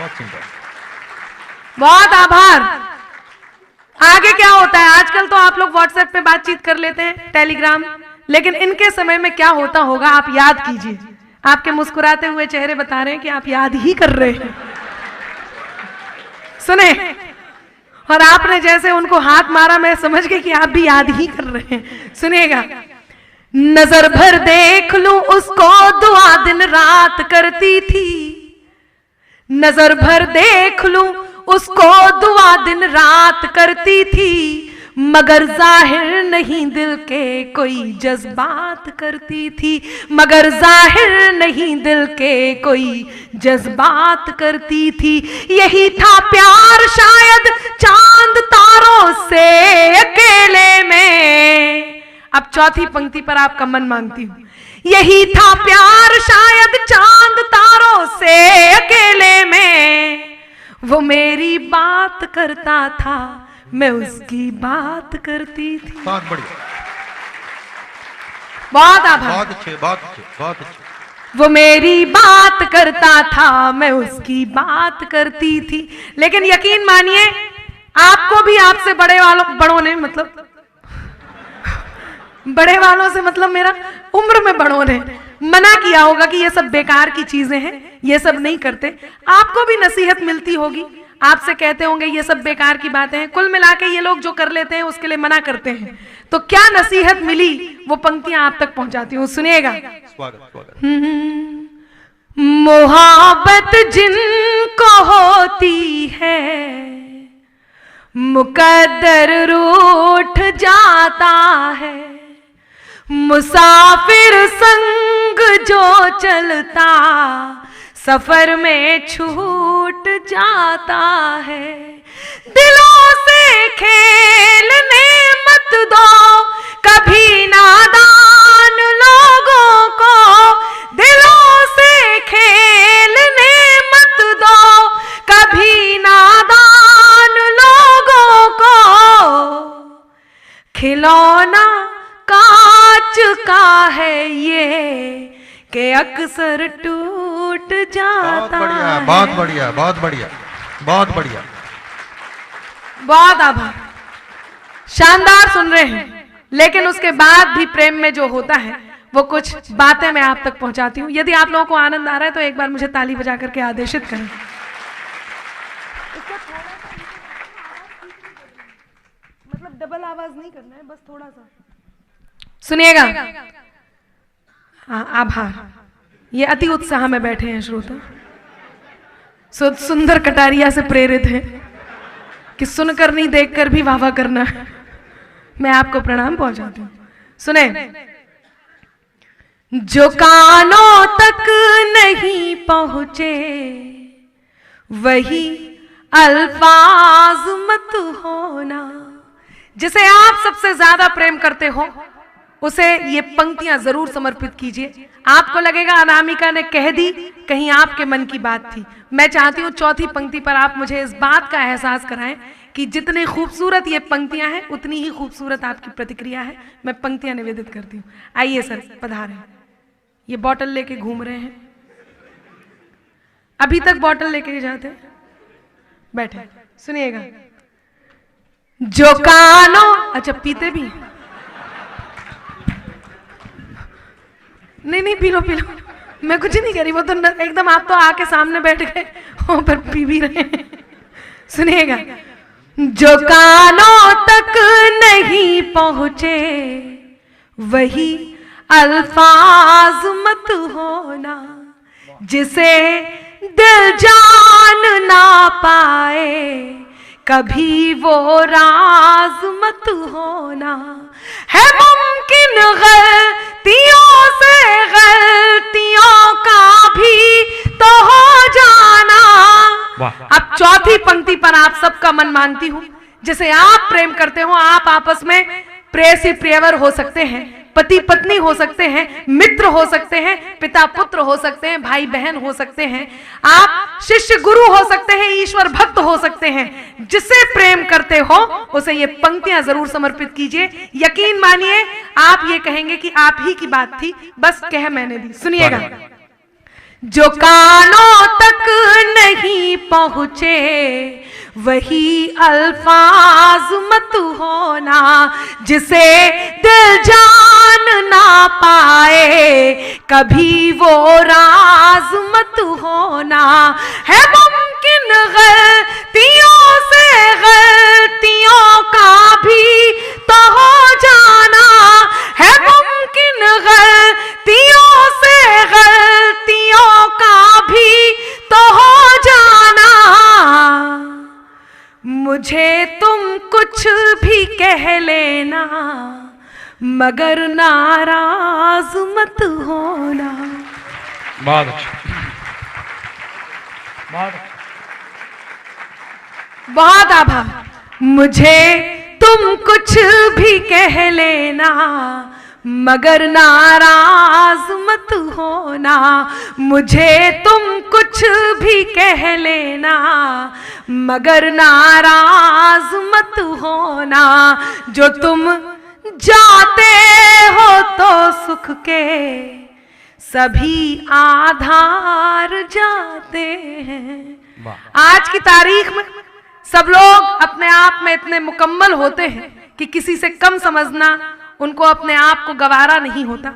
बहुत सुंदर, बहुत आभार। आगे क्या होता है, आजकल तो आप लोग व्हाट्सएप पे बातचीत कर लेते हैं, टेलीग्राम, लेकिन इनके समय में क्या होता होगा आप याद कीजिए। आपके मुस्कुराते हुए चेहरे बता रहे हैं कि आप याद ही कर रहे हैं। सुने, और आपने जैसे उनको हाथ मारा, मैं समझ गई कि आप भी याद ही कर रहे हैं। सुनिएगा, नजर भर देख लूं उसको दुआ दिन रात करती थी, नजर भर देख लूं उसको दुआ दिन रात करती थी, मगर जाहिर नहीं दिल के कोई जज्बात करती थी, मगर जाहिर नहीं दिल के कोई जज्बात करती थी। यही था प्यार शायद चांद तारों से अकेले में। अब चौथी पंक्ति पर आपका मन मांगती हूं। यही था प्यार शायद चांद तारों से अकेले में, वो मेरी बात करता था, मैं उसकी बात करती थी। बहुत बढ़िया, बहुत आभार, बहुत अच्छे, बहुत अच्छे, बहुत अच्छे। वो मेरी बात करता था, मैं उसकी बात करती थी। लेकिन यकीन मानिए, आपको भी आपसे बड़ों ने, मतलब बड़े वालों से मतलब मेरा उम्र में बड़ों ने मना किया होगा कि ये सब बेकार की चीजें हैं, ये सब नहीं करते। आपको भी नसीहत मिलती होगी, आपसे कहते होंगे ये सब बेकार की बातें हैं। कुल मिला के ये लोग जो कर लेते हैं उसके लिए मना करते हैं। तो क्या नसीहत मिली, वो पंक्तियां आप तक पहुंचाती हूँ, सुनिएगा। स्वागत, स्वागत। मोहब्बत जिनको होती है, मुकद्दर रूठ जाता है, मुसाफिर संग जो चलता सफर में छूट जाता है। दिलों से खेलने मत दो कभी नादान लोगों को, दिलों से खेलने मत दो कभी नादान लोगों को, खिलौना कांच का है ये कि अक्सर टूट जाता है। बहुत बढ़िया, बहुत बढ़िया, बहुत बढ़िया। बहुत आभार, शानदार सुन रहे हैं। लेकिन उसके बाद भी प्रेम में जो होता है वो कुछ बातें मैं आप तक पहुंचाती हूँ। यदि आप लोगों को आनंद आ रहा है तो एक बार मुझे ताली बजा करके आदेशित करें। मतलब डबल आवाज नहीं करना है, बस थोड़ा सा सुनिएगा। हाँ, आभार। ये अति उत्साह में बैठे हैं श्रोता, सुंदर कटारिया से प्रेरित हैं कि सुनकर नहीं देखकर भी वाह वाह करना है। मैं आपको प्रणाम पहुंचाती हूँ। सुने, जो कानों तक नहीं पहुंचे वही अल्फाज मत होना। जिसे आप सबसे ज्यादा प्रेम करते हो उसे ये पंक्तियां जरूर समर्पित कीजिए। आपको लगेगा अनामिका ने कह दी, कहीं आपके मन की बात थी। मैं चाहती हूं चौथी पंक्ति पर आप मुझे इस बात का एहसास कराएं कि जितनी खूबसूरत ये पंक्तियां हैं उतनी ही खूबसूरत आपकी प्रतिक्रिया है। मैं पंक्तियां निवेदित करती हूं। आइए सर, पधारें। ये बॉटल लेके घूम रहे हैं, अभी तक बॉटल लेके जाते हैं। बैठे, सुनिएगा। जो कानों, अच्छा पीते भी, नहीं पी लो पी लो, मैं कुछ नहीं कह रही। वो तो एकदम, आप तो आके सामने बैठ गए और पर पी भी रहे हैं। सुनिएगा। जो कानों तक नहीं पहुंचे वही अल्फाज मत होना, जिसे दिल जान ना पाए कभी वो राज मत होना। है मुमकिन गलतियों से गलतियों का भी तो हो जाना। अब चौथी पंक्ति पर आप सबका मन मांगती हूं। जिसे आप प्रेम करते हो, आप आपस में प्रेयसी प्रियवर हो सकते हैं, पति पत्नी हो सकते हैं, मित्र हो सकते हैं, पिता पुत्र हो सकते हैं, भाई बहन हो सकते हैं, आप शिष्य गुरु हो सकते हैं, ईश्वर भक्त हो सकते हैं। जिसे प्रेम करते हो उसे ये पंक्तियां जरूर समर्पित कीजिए। यकीन मानिए आप ये कहेंगे कि आप ही की बात थी, बस कह मैंने दी। सुनिएगा। जो कानों तक नहीं पहुंचे वही अल्फाज मत होना, जिसे दिल जान ना पाए कभी वो राज मत होना। है मुमकिन गलतियों से गलतियों का भी तो हो जाना, है मुमकिन गलतियों से गलतियों का भी तो हो जाना। मुझे तुम कुछ भी कह लेना मगर नाराज मत होना। बहुत अच्छा, बहुत अच्छा। बहुत आभार। मुझे तुम कुछ भी कह लेना मगर नाराज मत होना। मुझे तुम कुछ भी कह लेना मगर नाराज मत होना। जो तुम जाते हो तो सुख के सभी आधार जाते हैं। आज की तारीख में सब लोग अपने आप में इतने मुकम्मल होते हैं कि किसी से कम समझना उनको अपने आप को गवारा नहीं होता।